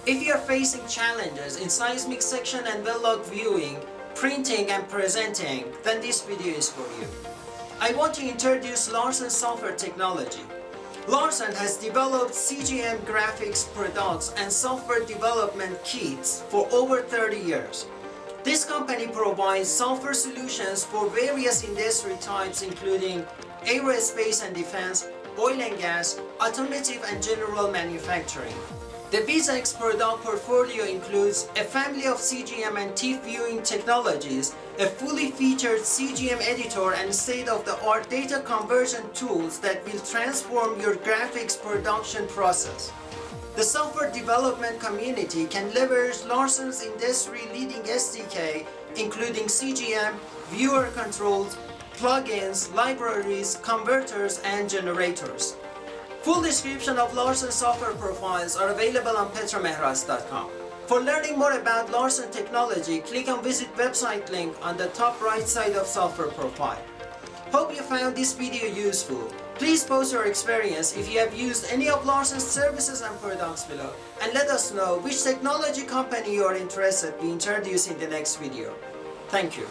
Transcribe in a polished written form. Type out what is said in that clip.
If you are facing challenges in seismic section and well-log viewing, printing and presenting, then this video is for you. I want to introduce Larson Software Technology. Larson has developed CGM graphics products and software development kits for over 30 years. This company provides software solutions for various industry types including Aerospace and Defense, oil and gas, Automotive and General Manufacturing. The VizEx product portfolio includes a family of CGM and TIFF viewing technologies, a fully featured CGM Editor and state-of-the-art data conversion tools that will transform your graphics production process. The software development community can leverage Larson's industry-leading SDK, including CGM, viewer controls, plugins, libraries, converters, and generators. Full description of Larson software profiles are available on PetroMehras.com. For learning more about Larson technology, click on Visit Website link on the top right side of software profile. Hope you found this video useful. Please post your experience if you have used any of Larson's services and products below, and let us know which technology company you are interested in introducing in the next video. Thank you.